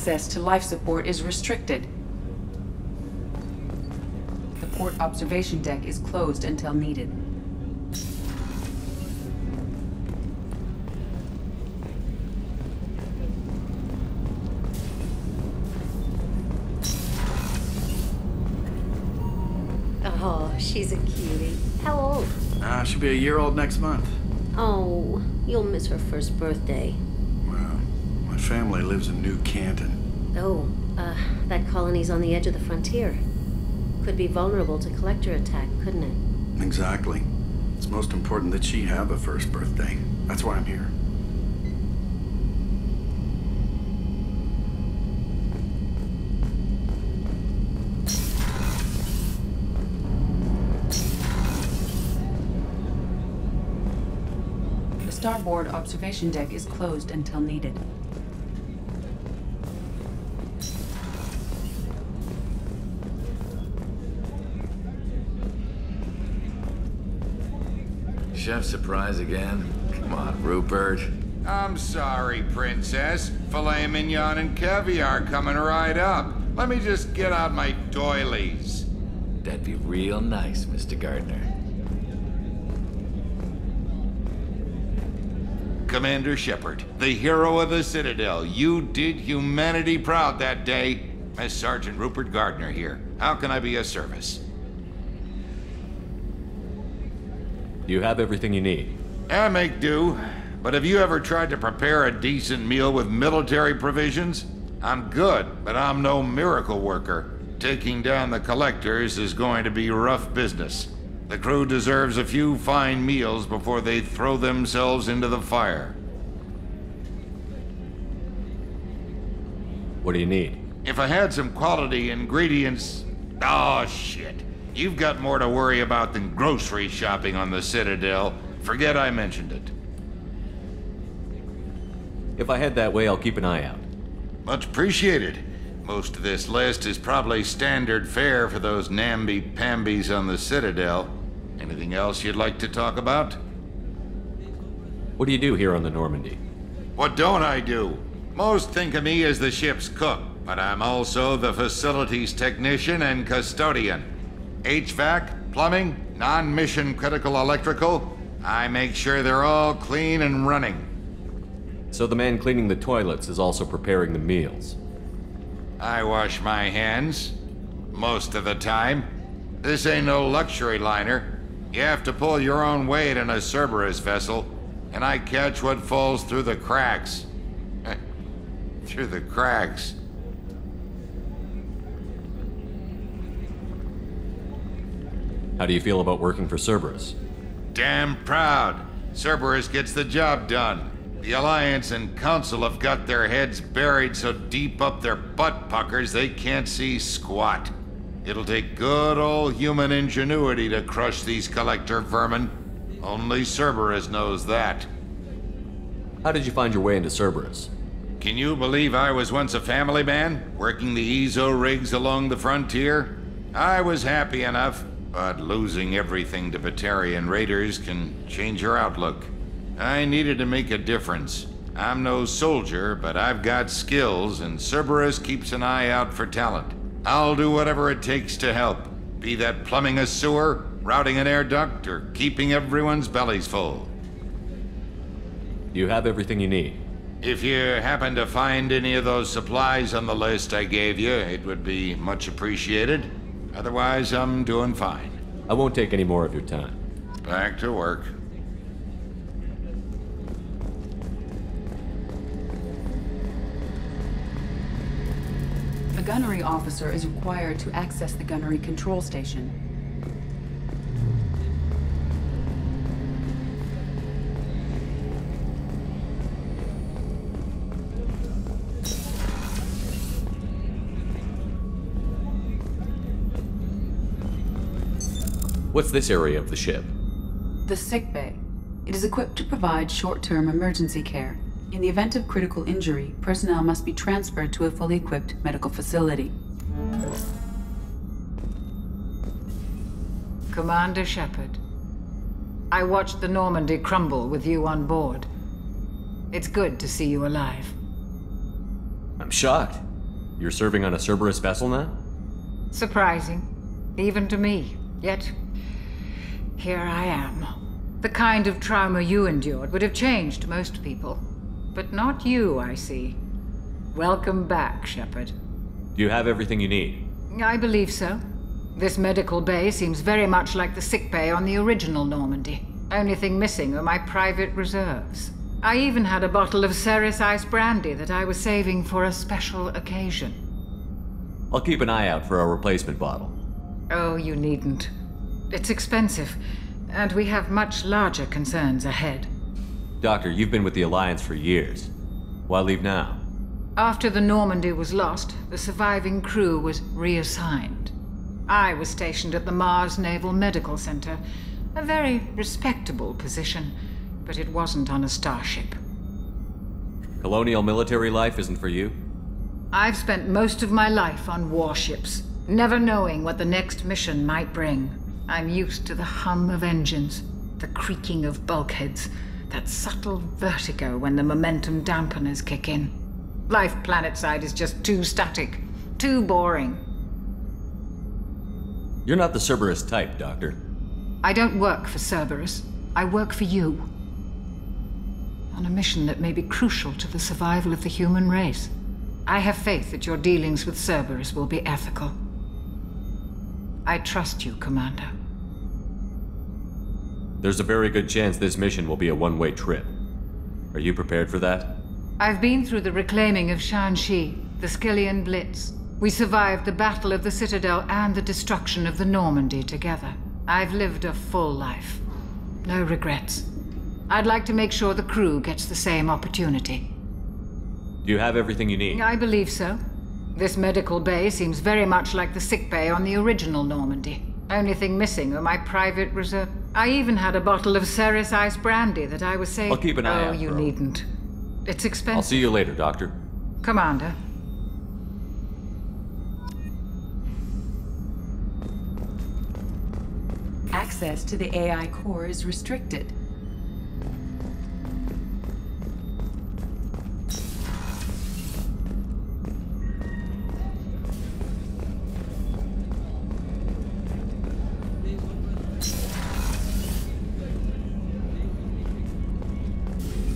Access to life support is restricted. The port observation deck is closed until needed. Oh, she's a cutie. How old? She'll be a year old next month. Oh, you'll miss her first birthday. Well, my family lives in New Canton. Oh, that colony's on the edge of the frontier. Could be vulnerable to collector attack, couldn't it? Exactly. It's most important that she have a first birthday. That's why I'm here. The starboard observation deck is closed until needed. Chef surprise again? Come on, Rupert. I'm sorry, Princess. Filet mignon and caviar coming right up. Let me just get out my doilies. That'd be real nice, Mr. Gardner. Commander Shepard, the hero of the Citadel. You did humanity proud that day. As Sergeant Rupert Gardner here. How can I be of service? Do you have everything you need? I make do. But have you ever tried to prepare a decent meal with military provisions? I'm good, but I'm no miracle worker. Taking down the collectors is going to be rough business. The crew deserves a few fine meals before they throw themselves into the fire. What do you need? If I had some quality ingredients... Oh, shit. You've got more to worry about than grocery shopping on the Citadel. Forget I mentioned it. If I head that way, I'll keep an eye out. Much appreciated. Most of this list is probably standard fare for those namby-pambies on the Citadel. Anything else you'd like to talk about? What do you do here on the Normandy? What don't I do? Most think of me as the ship's cook, but I'm also the facilities technician and custodian. HVAC, plumbing, non-mission critical electrical. I make sure they're all clean and running. So the man cleaning the toilets is also preparing the meals. I wash my hands. Most of the time. This ain't no luxury liner. You have to pull your own weight in a Cerberus vessel, and I catch what falls through the cracks. Through the cracks. How do you feel about working for Cerberus? Damn proud. Cerberus gets the job done. The Alliance and Council have got their heads buried so deep up their butt puckers they can't see squat. It'll take good old human ingenuity to crush these collector vermin. Only Cerberus knows that. How did you find your way into Cerberus? Can you believe I was once a family man, working the EZO rigs along the frontier? I was happy enough. But losing everything to Batarian raiders can change your outlook. I needed to make a difference. I'm no soldier, but I've got skills, and Cerberus keeps an eye out for talent. I'll do whatever it takes to help. Be that plumbing a sewer, routing an air duct, or keeping everyone's bellies full. You have everything you need. If you happen to find any of those supplies on the list I gave you, it would be much appreciated. Otherwise, I'm doing fine. I won't take any more of your time. Back to work. The gunnery officer is required to access the gunnery control station. What's this area of the ship? The sick bay. It is equipped to provide short-term emergency care. In the event of critical injury, personnel must be transferred to a fully equipped medical facility. Commander Shepard, I watched the Normandy crumble with you on board. It's good to see you alive. I'm shocked. You're serving on a Cerberus vessel now? Surprising, even to me. Yet, here I am. The kind of trauma you endured would have changed most people. But not you, I see. Welcome back, Shepard. Do you have everything you need? I believe so. This medical bay seems very much like the sick bay on the original Normandy. Only thing missing are my private reserves. I even had a bottle of Ceres Ice brandy that I was saving for a special occasion. I'll keep an eye out for a replacement bottle. Oh, you needn't. It's expensive, and we have much larger concerns ahead. Doctor, you've been with the Alliance for years. Why leave now? After the Normandy was lost, the surviving crew was reassigned. I was stationed at the Mars Naval Medical Center, a very respectable position, but it wasn't on a starship. Colonial military life isn't for you? I've spent most of my life on warships, never knowing what the next mission might bring. I'm used to the hum of engines, the creaking of bulkheads, that subtle vertigo when the momentum dampeners kick in. Life planetside is just too static, too boring. You're not the Cerberus type, Doctor. I don't work for Cerberus. I work for you. On a mission that may be crucial to the survival of the human race. I have faith that your dealings with Cerberus will be ethical. I trust you, Commander. There's a very good chance this mission will be a one-way trip. Are you prepared for that? I've been through the reclaiming of Shanxi, the Skillian Blitz. We survived the Battle of the Citadel and the destruction of the Normandy together. I've lived a full life. No regrets. I'd like to make sure the crew gets the same opportunity. Do you have everything you need? I believe so. This medical bay seems very much like the sick bay on the original Normandy. Only thing missing are my private reserve. I even had a bottle of Ceres Ice brandy that I was saving. I'll keep an eye out. Oh, you needn't. It's expensive. I'll see you later, Doctor. Commander. Access to the AI core is restricted.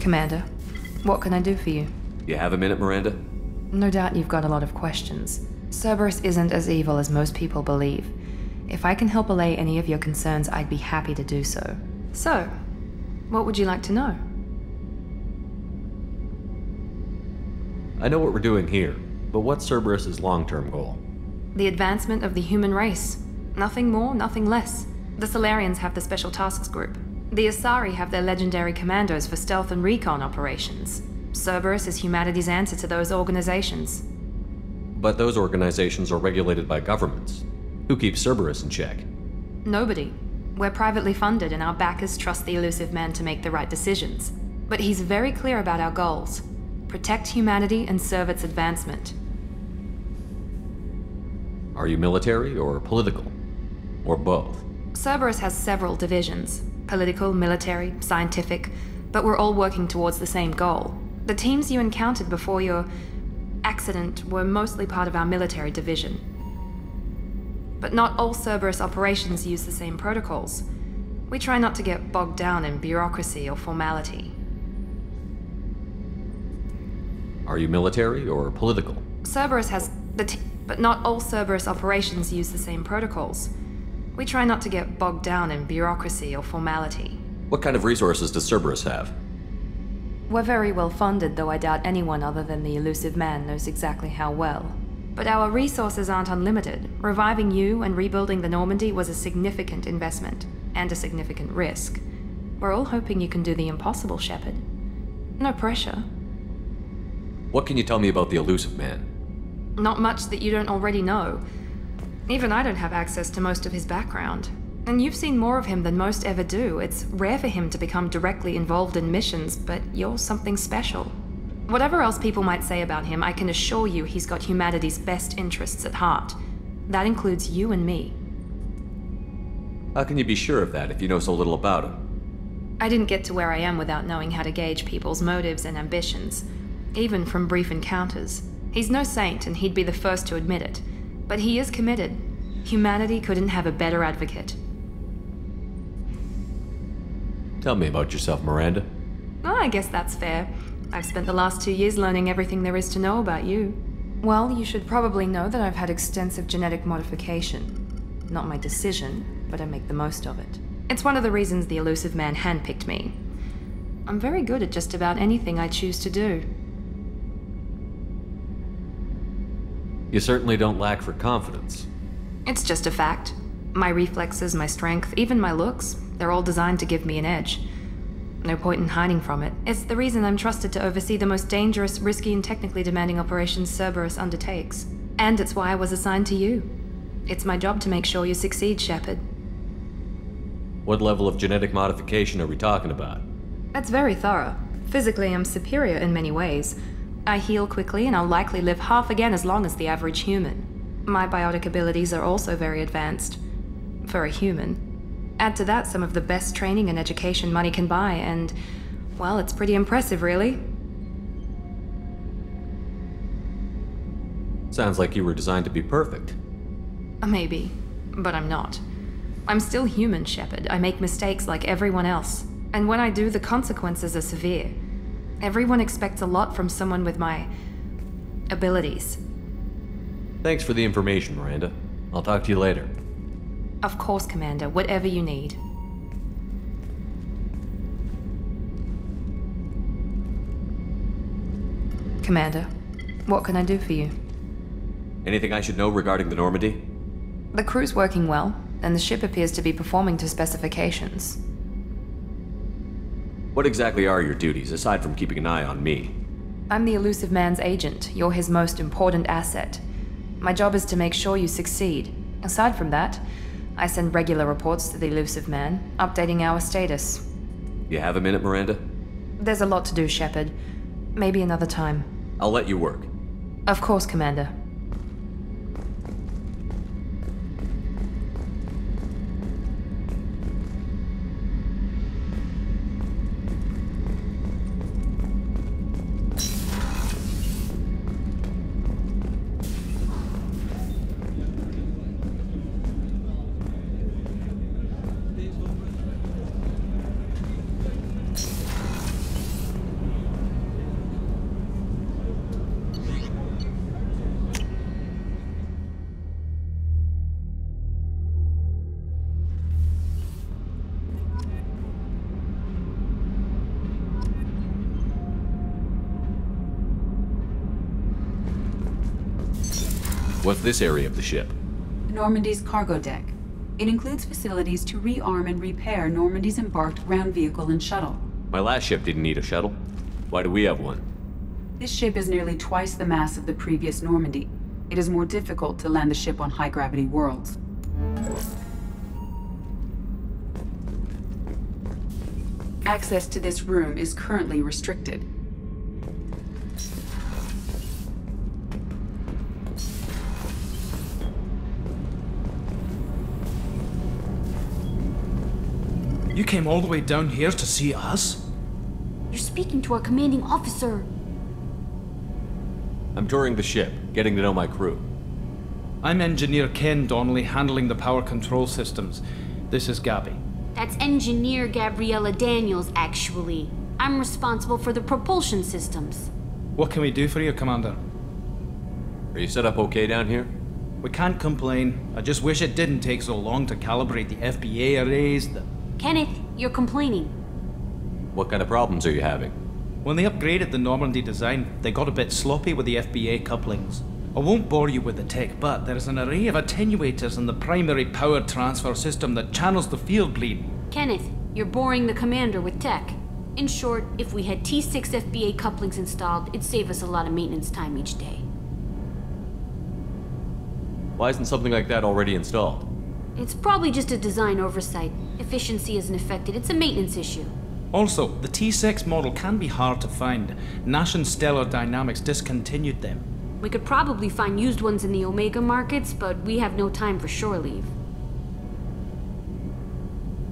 Commander, what can I do for you? You have a minute, Miranda? No doubt you've got a lot of questions. Cerberus isn't as evil as most people believe. If I can help allay any of your concerns, I'd be happy to do so. So, what would you like to know? I know what we're doing here, but what's Cerberus's long-term goal? The advancement of the human race. Nothing more, nothing less. The Solarians have the Special Tasks Group. The Asari have their legendary commandos for stealth and recon operations. Cerberus is humanity's answer to those organizations. But those organizations are regulated by governments. Who keeps Cerberus in check? Nobody. We're privately funded and our backers trust the elusive man to make the right decisions. But he's very clear about our goals. Protect humanity and serve its advancement. Are you military or political? Or both? Cerberus has several divisions. Political, military, scientific, but we're all working towards the same goal. The teams you encountered before your accident were mostly part of our military division. But not all Cerberus operations use the same protocols. We try not to get bogged down in bureaucracy or formality. Are you military or political? Cerberus has but not all Cerberus operations use the same protocols. We try not to get bogged down in bureaucracy or formality. What kind of resources does Cerberus have? We're very well funded, though I doubt anyone other than the elusive man knows exactly how well. But our resources aren't unlimited. Reviving you and rebuilding the Normandy was a significant investment, and a significant risk. We're all hoping you can do the impossible, Shepard. No pressure. What can you tell me about the elusive man? Not much that you don't already know. Even I don't have access to most of his background. And you've seen more of him than most ever do. It's rare for him to become directly involved in missions, but you're something special. Whatever else people might say about him, I can assure you he's got humanity's best interests at heart. That includes you and me. How can you be sure of that if you know so little about him? I didn't get to where I am without knowing how to gauge people's motives and ambitions, even from brief encounters. He's no saint, and he'd be the first to admit it. But he is committed. Humanity couldn't have a better advocate. Tell me about yourself, Miranda. Oh, I guess that's fair. I've spent the last 2 years learning everything there is to know about you. Well, you should probably know that I've had extensive genetic modification. Not my decision, but I make the most of it. It's one of the reasons the elusive man handpicked me. I'm very good at just about anything I choose to do. You certainly don't lack for confidence. It's just a fact. My reflexes, my strength, even my looks, they're all designed to give me an edge. No point in hiding from it. It's the reason I'm trusted to oversee the most dangerous, risky, and technically demanding operations Cerberus undertakes. And it's why I was assigned to you. It's my job to make sure you succeed, Shepard. What level of genetic modification are we talking about? That's very thorough. Physically, I'm superior in many ways. I heal quickly, and I'll likely live half again as long as the average human. My biotic abilities are also very advanced. For a human. Add to that some of the best training and education money can buy, and, well, it's pretty impressive, really. Sounds like you were designed to be perfect. Maybe, but I'm not. I'm still human, Shepard. I make mistakes like everyone else. And when I do, the consequences are severe. Everyone expects a lot from someone with my abilities. Thanks for the information, Miranda. I'll talk to you later. Of course, Commander. Whatever you need. Commander, what can I do for you? Anything I should know regarding the Normandy? The crew's working well, and the ship appears to be performing to specifications. What exactly are your duties, aside from keeping an eye on me? I'm the elusive man's agent. You're his most important asset. My job is to make sure you succeed. Aside from that, I send regular reports to the elusive man, updating our status. You have a minute, Miranda? There's a lot to do, Shepard. Maybe another time. I'll let you work. Of course, Commander. What's this area of the ship? Normandy's cargo deck. It includes facilities to rearm and repair Normandy's embarked ground vehicle and shuttle. My last ship didn't need a shuttle. Why do we have one? This ship is nearly twice the mass of the previous Normandy. It is more difficult to land the ship on high-gravity worlds. Access to this room is currently restricted. You came all the way down here to see us? You're speaking to our commanding officer. I'm touring the ship, getting to know my crew. I'm Engineer Ken Donnelly, handling the power control systems. This is Gabby. That's Engineer Gabriella Daniels, actually. I'm responsible for the propulsion systems. What can we do for you, Commander? Are you set up okay down here? We can't complain. I just wish it didn't take so long to calibrate the FBA arrays. Kenneth, you're complaining. What kind of problems are you having? When they upgraded the Normandy design, they got a bit sloppy with the FBA couplings. I won't bore you with the tech, but there is an array of attenuators in the primary power transfer system that channels the field bleed. Kenneth, you're boring the commander with tech. In short, if we had T6 FBA couplings installed, it'd save us a lot of maintenance time each day. Why isn't something like that already installed? It's probably just a design oversight. Efficiency isn't affected, it's a maintenance issue. Also, the T6 model can be hard to find. Nash and Stellar Dynamics discontinued them. We could probably find used ones in the Omega markets, but we have no time for shore leave.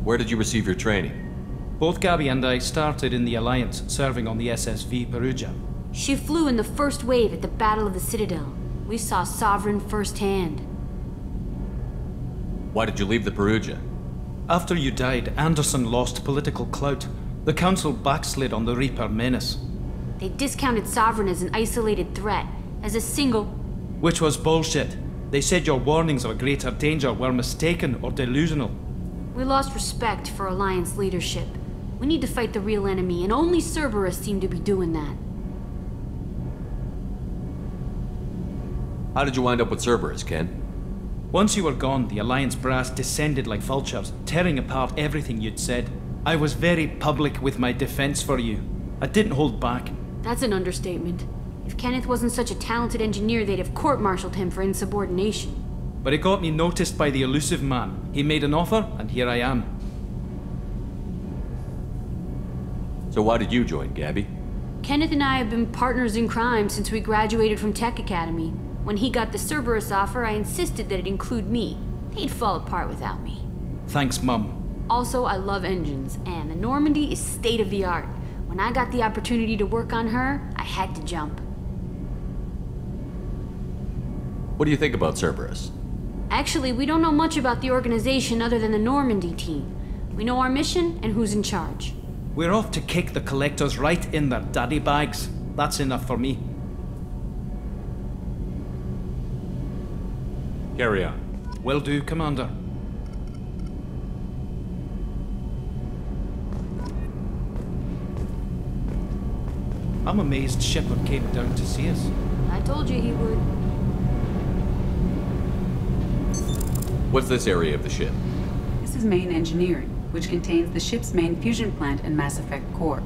Where did you receive your training? Both Gabby and I started in the Alliance, serving on the SSV Perugia. She flew in the first wave at the Battle of the Citadel. We saw Sovereign firsthand. Why did you leave the Perugia? After you died, Anderson lost political clout. The Council backslid on the Reaper menace. They discounted Sovereign as an isolated threat, as a single... Which was bullshit. They said your warnings of a greater danger were mistaken or delusional. We lost respect for Alliance leadership. We need to fight the real enemy, and only Cerberus seemed to be doing that. How did you wind up with Cerberus, Ken? Once you were gone, the Alliance brass descended like vultures, tearing apart everything you'd said. I was very public with my defense for you. I didn't hold back. That's an understatement. If Kenneth wasn't such a talented engineer, they'd have court-martialed him for insubordination. But it got me noticed by the elusive man. He made an offer, and here I am. So why did you join, Gabby? Kenneth and I have been partners in crime since we graduated from Tech Academy. When he got the Cerberus offer, I insisted that it include me. He'd fall apart without me. Thanks, Mum. Also, I love engines, and the Normandy is state-of-the-art. When I got the opportunity to work on her, I had to jump. What do you think about Cerberus? Actually, we don't know much about the organization other than the Normandy team. We know our mission and who's in charge. We're off to kick the Collectors right in their daddy bags. That's enough for me. Carry on. Will do, Commander. I'm amazed Shepard came down to see us. I told you he would. What's this area of the ship? This is main engineering, which contains the ship's main fusion plant and Mass Effect core.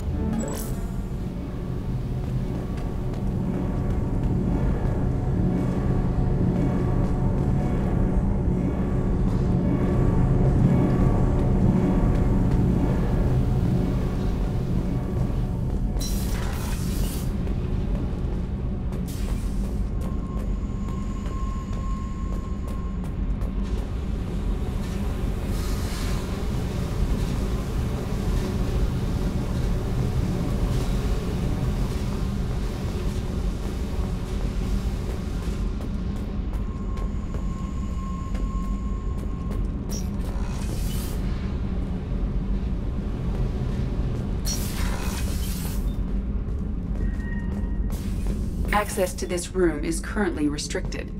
Access to this room is currently restricted.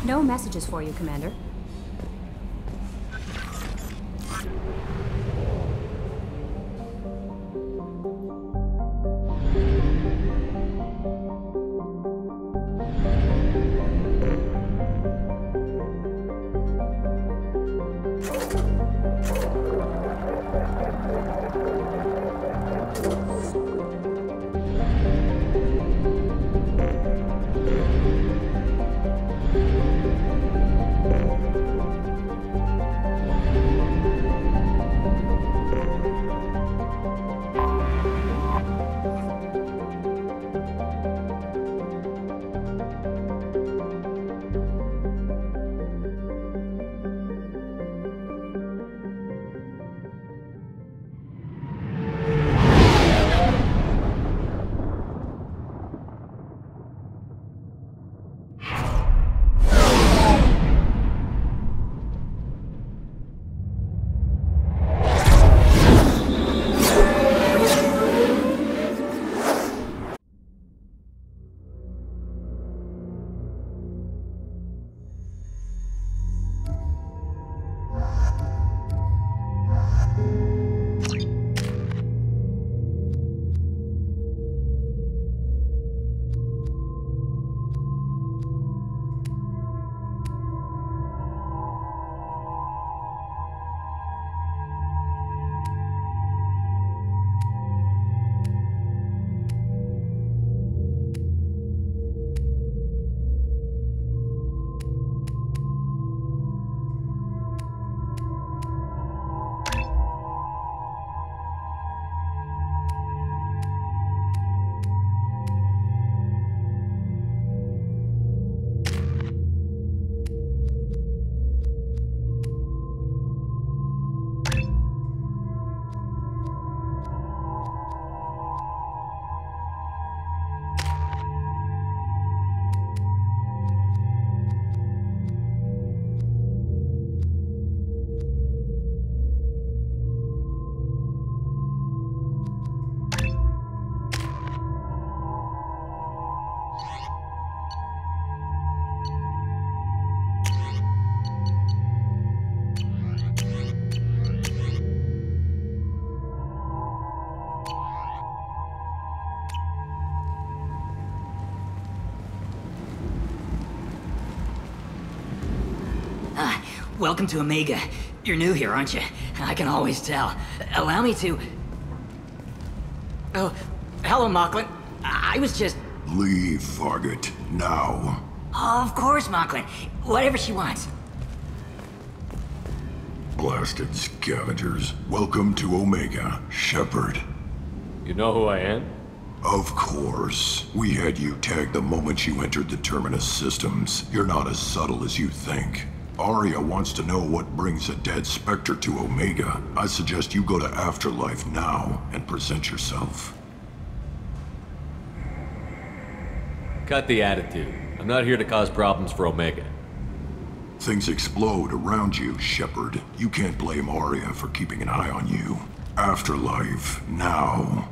No messages for you, Commander. Welcome to Omega. You're new here, aren't you? I can always tell. Allow me to... Oh, hello, Mocklin. I was just... Leave, Fargate. Now. Of course, Mocklin. Whatever she wants. Blasted scavengers. Welcome to Omega, Shepard. You know who I am? Of course. We had you tagged the moment you entered the Terminus systems. You're not as subtle as you think. Arya wants to know what brings a dead Spectre to Omega. I suggest you go to Afterlife now and present yourself. Cut the attitude. I'm not here to cause problems for Omega. Things explode around you, Shepard. You can't blame Arya for keeping an eye on you. Afterlife, now.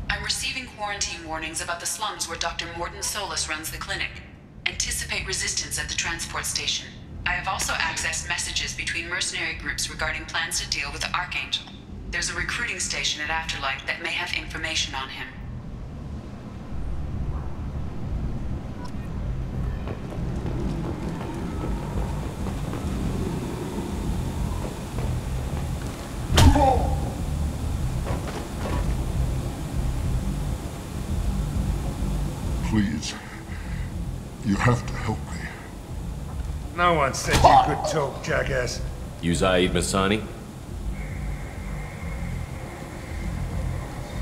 I'm receiving quarantine warnings about the slums where Dr. Mordin Solus runs the clinic. Anticipate resistance at the transport station. I have also accessed messages between mercenary groups regarding plans to deal with the Archangel. There's a recruiting station at Afterlife that may have information on him. Please. You have to help me. No one said you could talk, jackass. You Zaid Masani?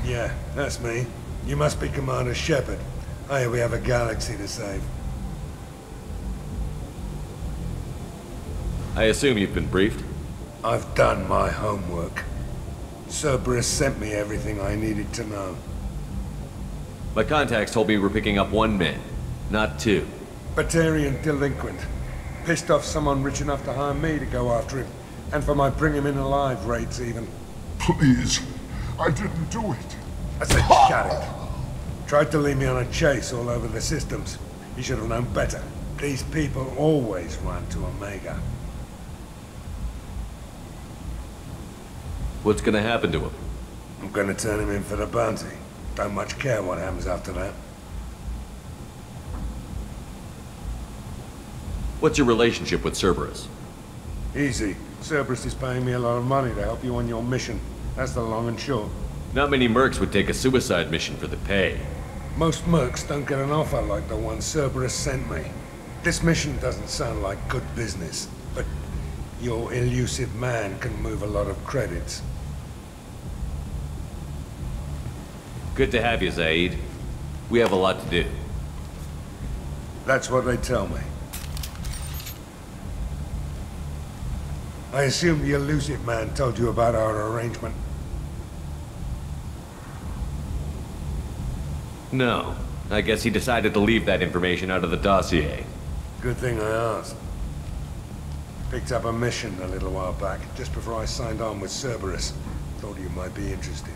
Yeah, that's me. You must be Commander Shepard. Oh yeah, we have a galaxy to save. I assume you've been briefed? I've done my homework. Cerberus sent me everything I needed to know. My contacts told me we're picking up 1 man, not 2. Batarian delinquent. Pissed off someone rich enough to hire me to go after him. And for my bring him in alive raids even. Please. I didn't do it. I said shut it. Tried to lead me on a chase all over the systems. He should have known better. These people always run to Omega. What's gonna happen to him? I'm gonna turn him in for the bounty. Don't much care what happens after that. What's your relationship with Cerberus? Easy. Cerberus is paying me a lot of money to help you on your mission. That's the long and short. Not many mercs would take a suicide mission for the pay. Most mercs don't get an offer like the one Cerberus sent me. This mission doesn't sound like good business, but your elusive man can move a lot of credits. Good to have you, Zaid. We have a lot to do. That's what they tell me. I assume the elusive man told you about our arrangement. No. I guess he decided to leave that information out of the dossier. Good thing I asked. Picked up a mission a little while back, just before I signed on with Cerberus. Thought you might be interested.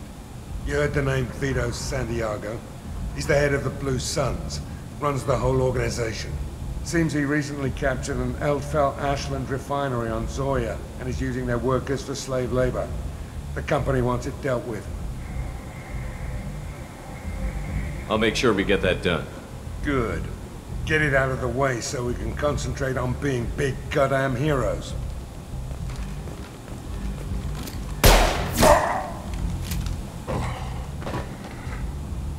You heard the name Vito Santiago? He's the head of the Blue Suns, runs the whole organization. Seems he recently captured an Eldfell Ashland refinery on Zoya and is using their workers for slave labor. The company wants it dealt with. I'll make sure we get that done. Good. Get it out of the way so we can concentrate on being big goddamn heroes.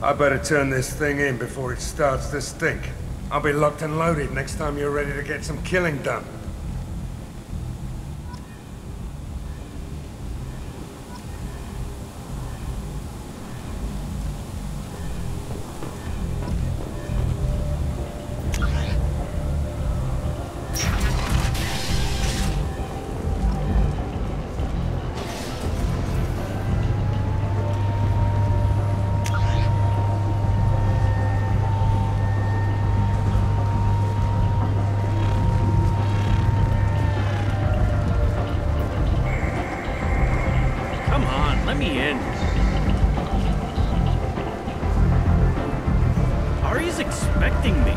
I better turn this thing in before it starts to stink. I'll be locked and loaded next time you're ready to get some killing done. Let me in. Ari's expecting me.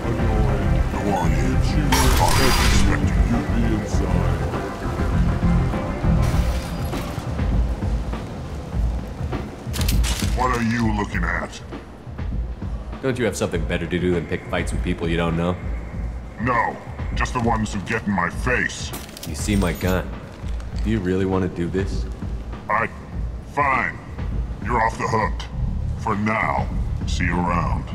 Annoying. Go on in. I'm expecting you to be inside. What are you looking at? Don't you have something better to do than pick fights with people you don't know? No, just the ones who get in my face. You see my gun. Do you really want to do this? Fine. You're off the hook. For now. See you around.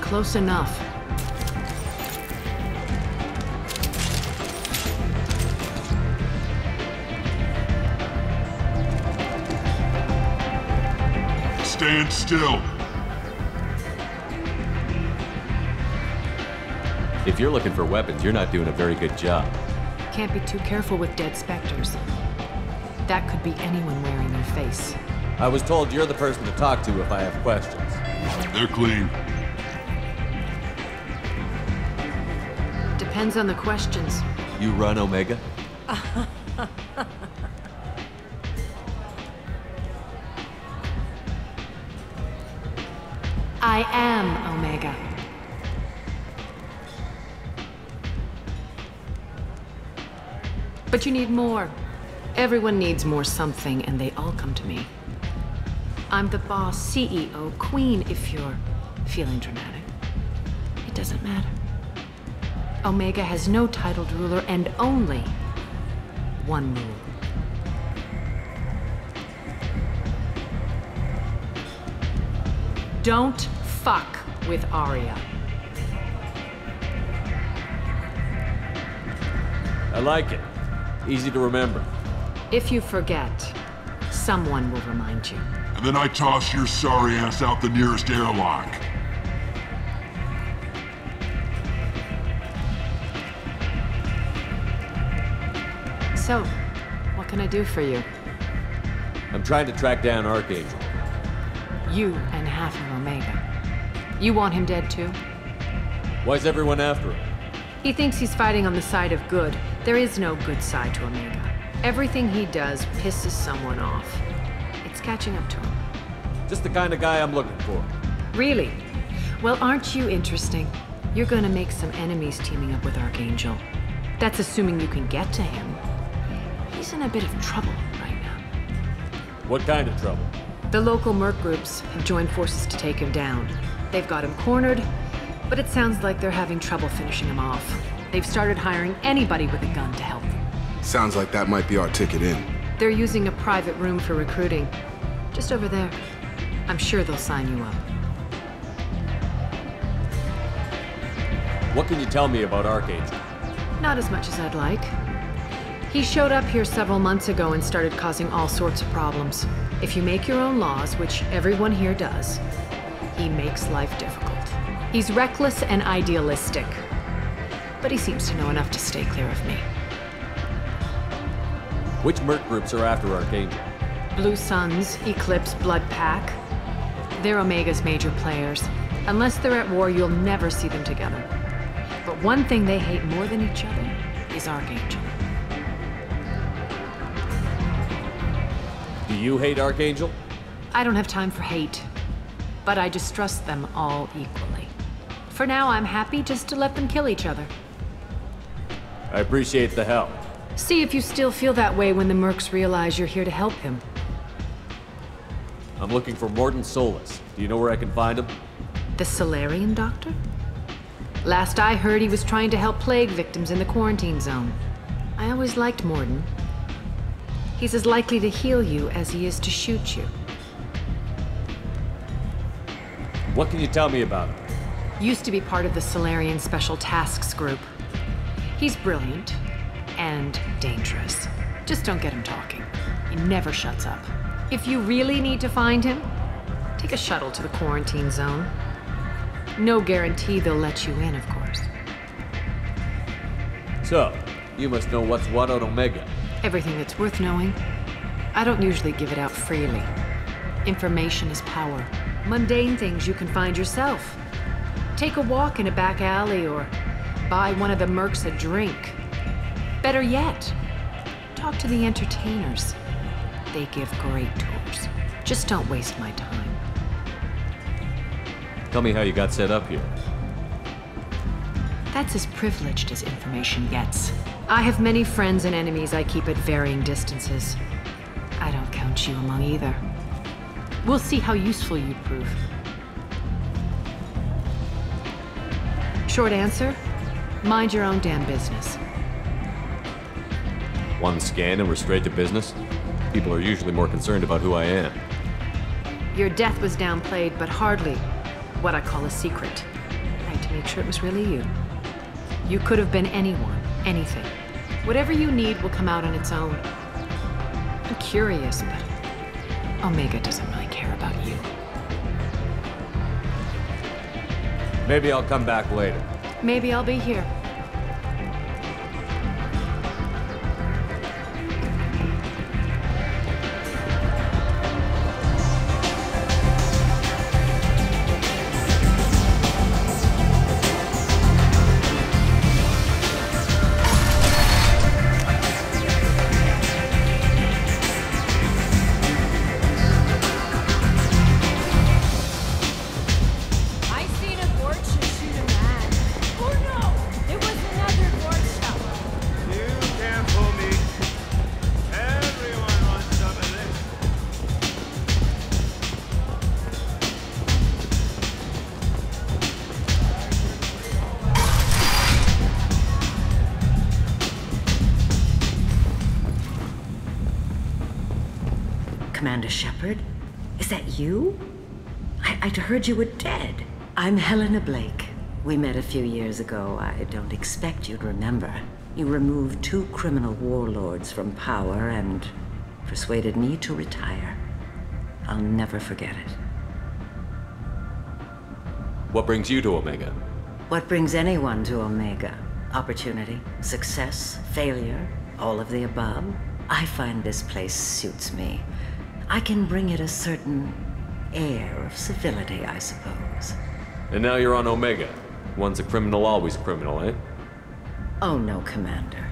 Close enough. Stand still. If you're looking for weapons, you're not doing a very good job. Can't be too careful with dead specters. That could be anyone wearing their face. I was told you're the person to talk to if I have questions. They're clean. Depends on the questions. You run Omega? I am Omega. But you need more. Everyone needs more something, and they all come to me. I'm the boss, CEO, queen, if you're feeling dramatic. It doesn't matter. Omega has no titled ruler and only one rule. Don't fuck with Arya. I like it. Easy to remember. If you forget, someone will remind you. And then I toss your sorry ass out the nearest airlock. So, what can I do for you? I'm trying to track down Archangel. You and half of Omega. You want him dead too? Why's everyone after him? He thinks he's fighting on the side of good. There is no good side to Omega. Everything he does pisses someone off. It's catching up to him. Just the kind of guy I'm looking for. Really? Well, aren't you interesting? You're gonna make some enemies teaming up with Archangel. That's assuming you can get to him. He's in a bit of trouble right now. What kind of trouble? The local merc groups have joined forces to take him down. They've got him cornered, but it sounds like they're having trouble finishing him off. They've started hiring anybody with a gun to help them. Sounds like that might be our ticket in. They're using a private room for recruiting. Just over there. I'm sure they'll sign you up. What can you tell me about Archangel? Not as much as I'd like. He showed up here several months ago and started causing all sorts of problems. If you make your own laws, which everyone here does, he makes life difficult. He's reckless and idealistic, but he seems to know enough to stay clear of me. Which merc groups are after Archangel? Blue Suns, Eclipse, Blood Pack. They're Omega's major players. Unless they're at war, you'll never see them together. But one thing they hate more than each other is Archangel. Do you hate Archangel? I don't have time for hate, but I distrust them all equally. For now, I'm happy just to let them kill each other. I appreciate the help. See if you still feel that way when the mercs realize you're here to help him. I'm looking for Morden Solus. Do you know where I can find him? The Solarian doctor? Last I heard, he was trying to help plague victims in the quarantine zone. I always liked Morden. He's as likely to heal you as he is to shoot you. What can you tell me about him? Used to be part of the Solarian Special Tasks Group. He's brilliant and dangerous. Just don't get him talking. He never shuts up. If you really need to find him, take a shuttle to the quarantine zone. No guarantee they'll let you in, of course. So, you must know what's what on Omega. Everything that's worth knowing. I don't usually give it out freely. Information is power. Mundane things you can find yourself. Take a walk in a back alley or buy one of the mercs a drink. Better yet, talk to the entertainers. They give great tours. Just don't waste my time. Tell me how you got set up here. That's as privileged as information gets. I have many friends and enemies I keep at varying distances. I don't count you among either. We'll see how useful you'd prove. Short answer, mind your own damn business. One scan and we're straight to business? People are usually more concerned about who I am. Your death was downplayed, but hardly what I call a secret. I had to make sure it was really you. You could have been anyone, anything. Whatever you need will come out on its own. I'm curious, but Omega doesn't really care about you. Maybe I'll come back later. Maybe I'll be here. Commander Shepard? Is that you? I'd heard you were dead. I'm Helena Blake. We met a few years ago. I don't expect you'd remember. You removed 2 criminal warlords from power and persuaded me to retire. I'll never forget it. What brings you to Omega? What brings anyone to Omega? Opportunity, success, failure, all of the above. I find this place suits me. I can bring it a certain air of civility, I suppose. And now you're on Omega. Once a criminal, always a criminal, eh? Oh no, Commander.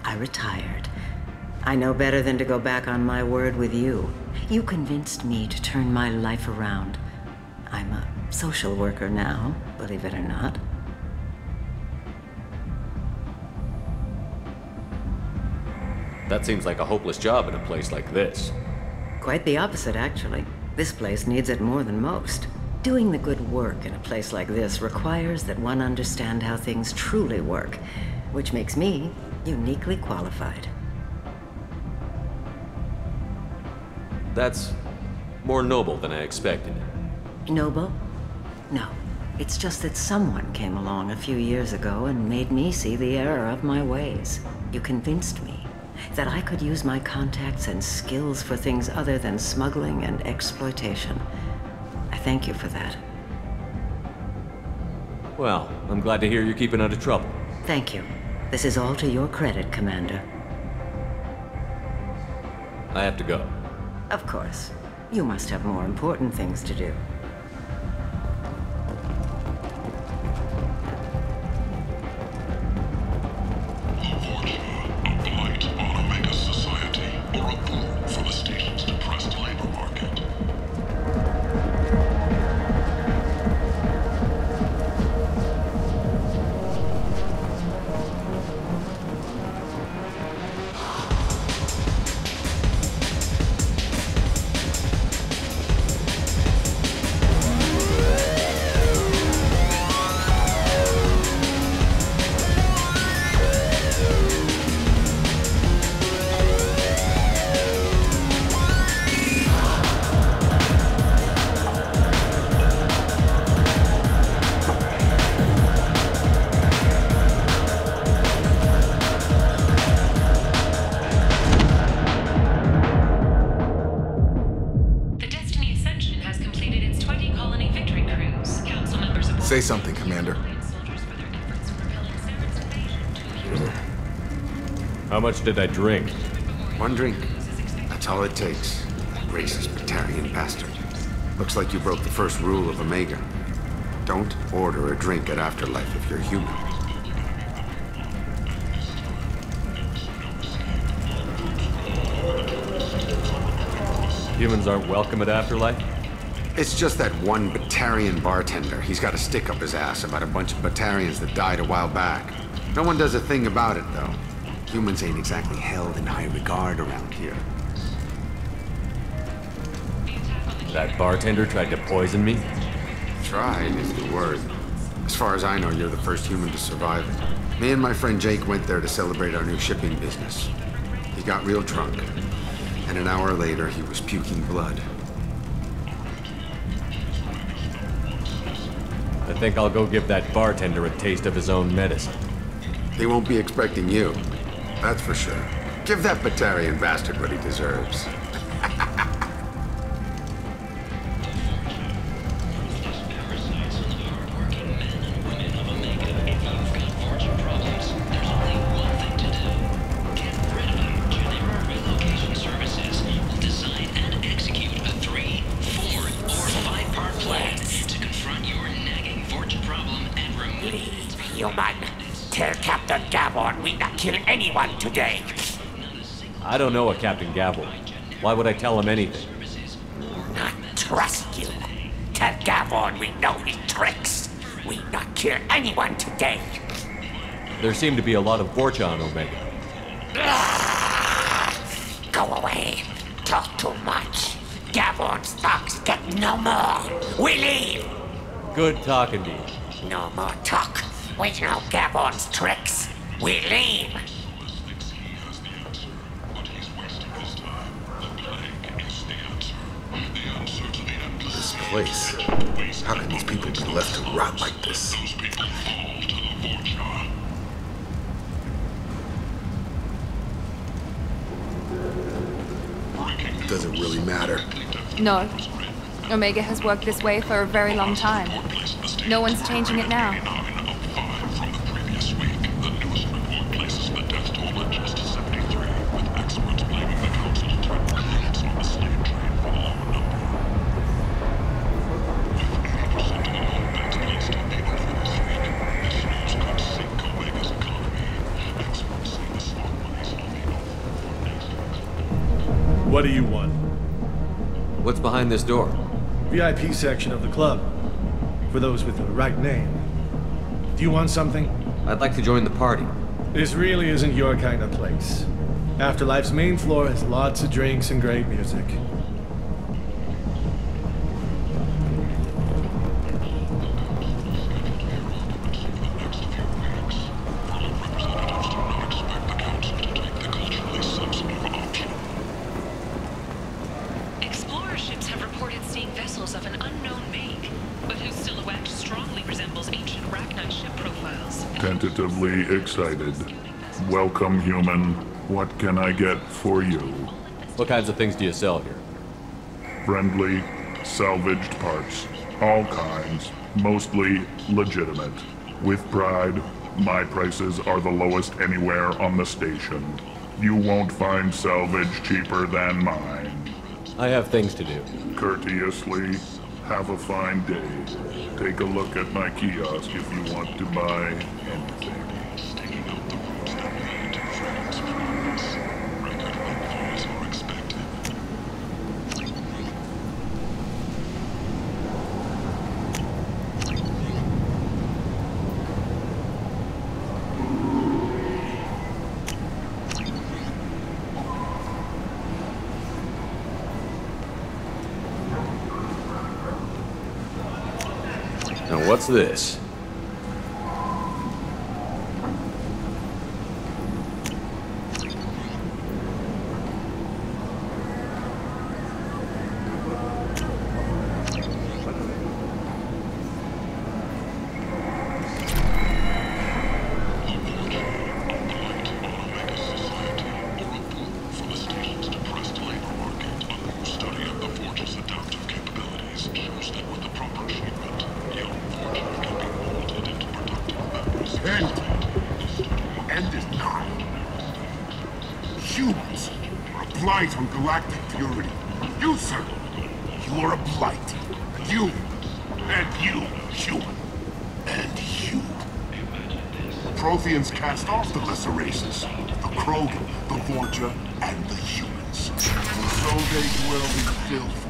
I retired. I know better than to go back on my word with you. You convinced me to turn my life around. I'm a social worker now, believe it or not. That seems like a hopeless job in a place like this. Quite the opposite, actually. This place needs it more than most. Doing the good work in a place like this requires that one understand how things truly work, which makes me uniquely qualified. That's more noble than I expected. Noble? No. It's just that someone came along a few years ago and made me see the error of my ways. You convinced me that I could use my contacts and skills for things other than smuggling and exploitation. I thank you for that. Well, I'm glad to hear you're keeping out of trouble. Thank you. This is all to your credit, Commander. I have to go. Of course. You must have more important things to do. Say something, Commander. How much did I drink? One drink. That's all it takes. Racist Batarian bastard. Looks like you broke the first rule of Omega. Don't order a drink at Afterlife if you're human. Humans aren't welcome at Afterlife? It's just that one Batarian bartender. He's got a stick up his ass about a bunch of Batarians that died a while back. No one does a thing about it, though. Humans ain't exactly held in high regard around here. That bartender tried to poison me? Tried is the word. As far as I know, you're the first human to survive it. Me and my friend Jake went there to celebrate our new shipping business. He got real drunk, and an hour later he was puking blood. I think I'll go give that bartender a taste of his own medicine. He won't be expecting you. That's for sure. Give that Batarian bastard what he deserves. Kill anyone today. I don't know a Captain Gavel. Why would I tell him anything? Not trust you. Tell Gavon we know his tricks. We not kill anyone today. There seem to be a lot of Vorcha on Omega. Go away. Talk too much. Gavon's thugs get no more. We leave. Good talking to you. No more talk. We know Gavon's tricks. We leave! This place. How can these people be left to rot like this? Does it really matter? No. Omega has worked this way for a very long time. No one's changing it now. What do you want? What's behind this door? VIP section of the club. For those with the right name. Do you want something? I'd like to join the party. This really isn't your kind of place. Afterlife's main floor has lots of drinks and great music. Tentatively excited. Welcome, human. What can I get for you? What kinds of things do you sell here? Friendly, salvaged parts. All kinds. Mostly legitimate. With pride, my prices are the lowest anywhere on the station. You won't find salvage cheaper than mine. I have things to do. Courteously, have a fine day. Take a look at my kiosk if you want to buy anything. Now what's this? humans are a blight on galactic purity. You, sir, you are a blight. You, and you, human. And you. The Protheans cast off the lesser races. The Krogan, the Vorja, and the humans. And so they dwell in filth,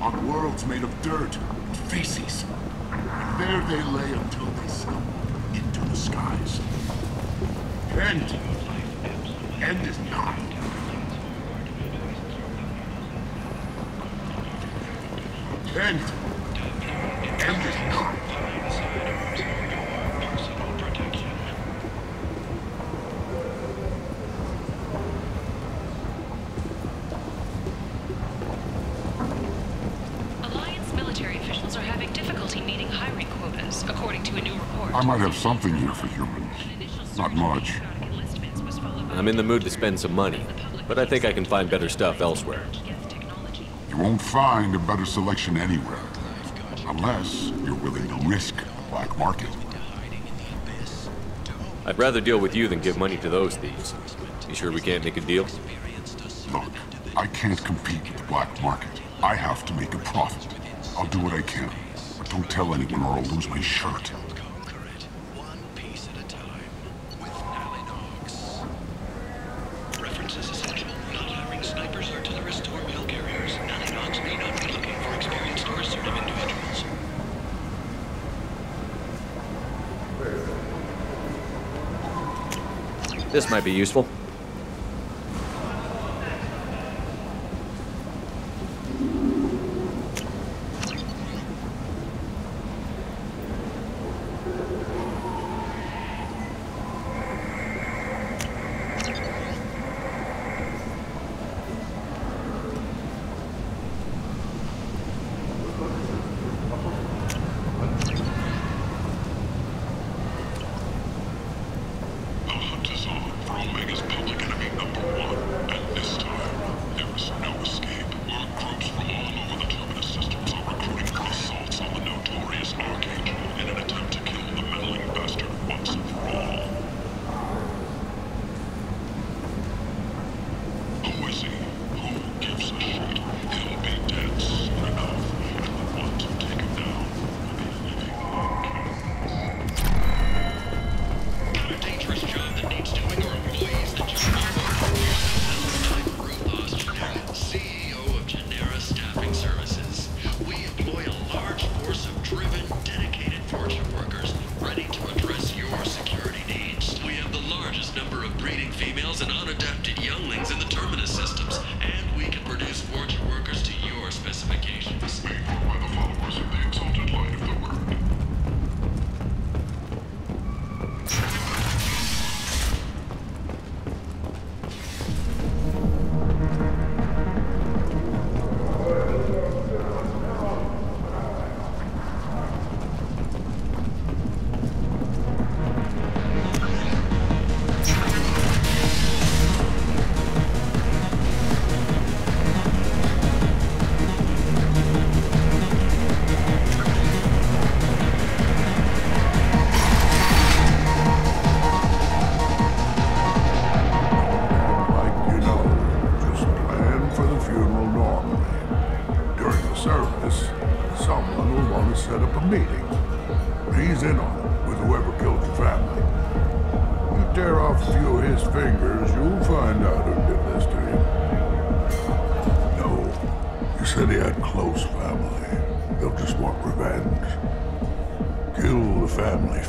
on worlds made of dirt and feces. And there they lay until they slump into the skies. End is nigh. End is nigh. Alliance military officials are having difficulty meeting hiring quotas, according to a new report. I might have something here for humans. Not much. I'm in the mood to spend some money, but I think I can find better stuff elsewhere. You won't find a better selection anywhere. Unless you're willing to risk the black market. I'd rather deal with you than give money to those thieves. You sure we can't make a deal? Look, I can't compete with the black market. I have to make a profit. I'll do what I can. But don't tell anyone or I'll lose my shirt. This might be useful.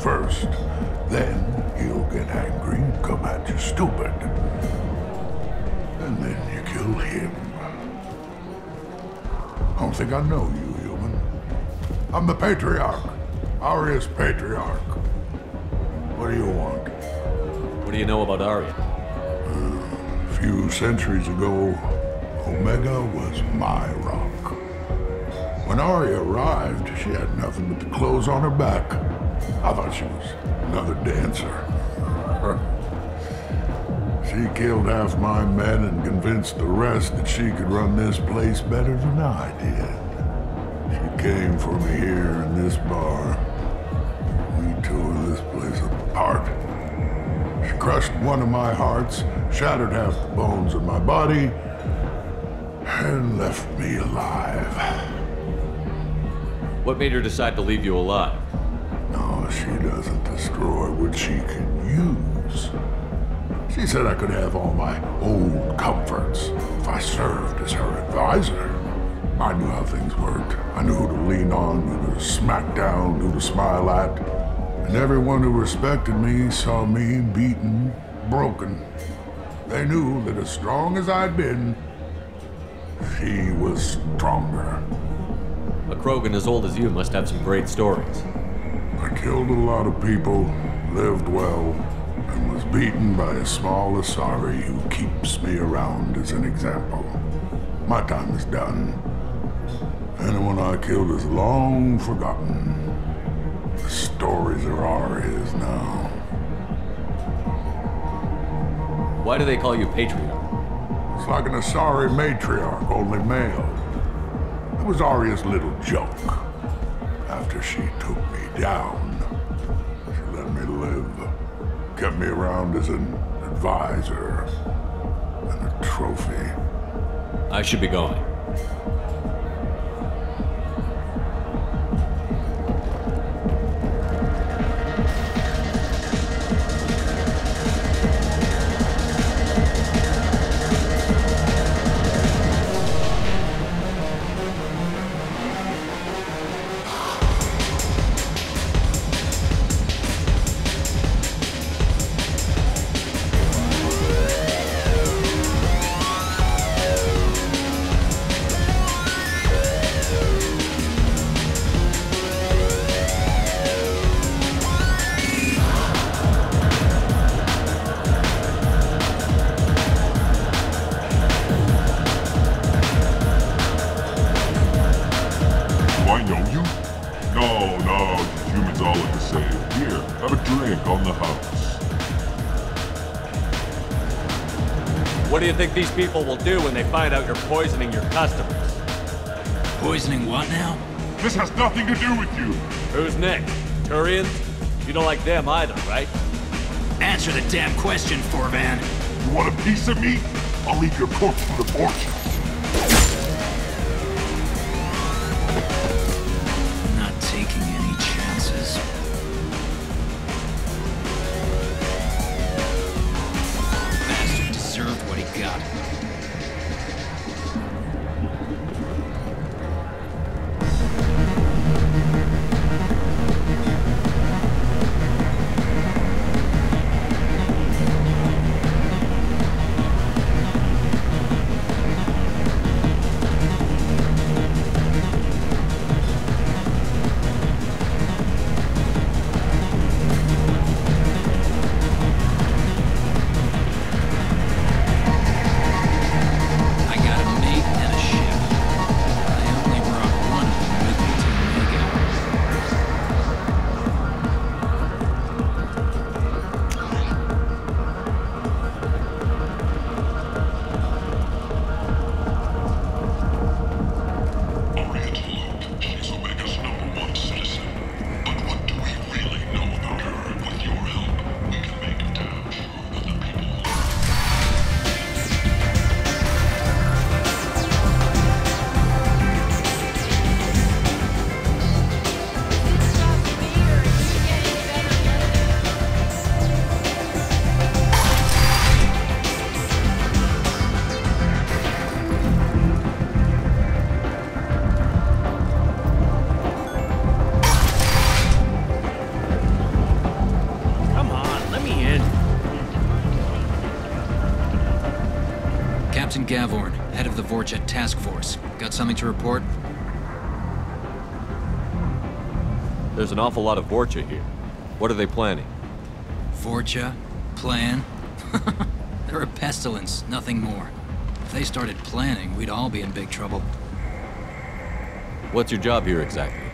First, then he'll get angry and come at you stupid. And then you kill him. I don't think I know you, human. I'm the Patriarch. Aria's Patriarch. What do you want? What do you know about Aria? A few centuries ago, Omega was my rock. When Aria arrived, she had nothing but the clothes on her back. I thought she was another dancer. She killed half my men and convinced the rest that she could run this place better than I did. She came for me here in this bar. We tore this place apart. She crushed one of my hearts, shattered half the bones of my body, and left me alive. What made her decide to leave you alive? No, she doesn't destroy what she can use. She said I could have all my old comforts if I served as her advisor. I knew how things worked. I knew who to lean on, who to smack down, who to smile at. And everyone who respected me saw me beaten, broken. They knew that as strong as I'd been, she was stronger. A Krogan as old as you must have some great stories. I killed a lot of people, lived well, and was beaten by a small Asari who keeps me around as an example. My time is done. Anyone I killed is long forgotten. The stories are ours now. Why do they call you Patriarch? It's like an Asari matriarch, only male. It was Arya's little joke. After she took me down, she let me live. Kept me around as an advisor and a trophy. I should be going. What do you think these people will do when they find out you're poisoning your customers? Poisoning what now? This has nothing to do with you. Who's next? Turians? You don't like them either, right? Answer the damn question, Forvan. You want a piece of me? I'll leave your corpse for the fortune. Not taking any chances. Bastard deserved what he got. Gavorn, head of the Vorcha Task Force. Got something to report? There's an awful lot of Vorcha here. What are they planning? Vorcha? Plan? They're a pestilence, nothing more. If they started planning, we'd all be in big trouble. What's your job here exactly?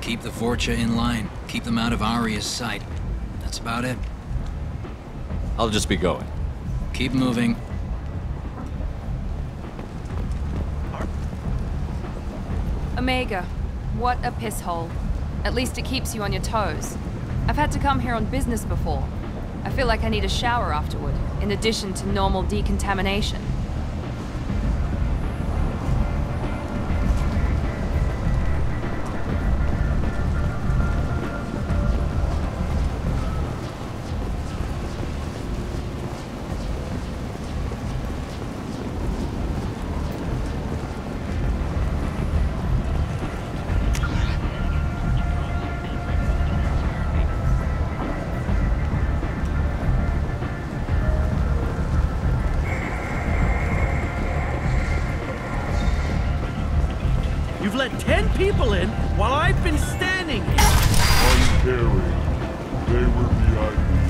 Keep the Vorcha in line. Keep them out of Arya's sight. That's about it. I'll just be going. Keep moving. Omega, what a piss hole. At least it keeps you on your toes. I've had to come here on business before. I feel like I need a shower afterward, in addition to normal decontamination. You've let 10 people in while I've been standing here. Uncarried. They were VIP.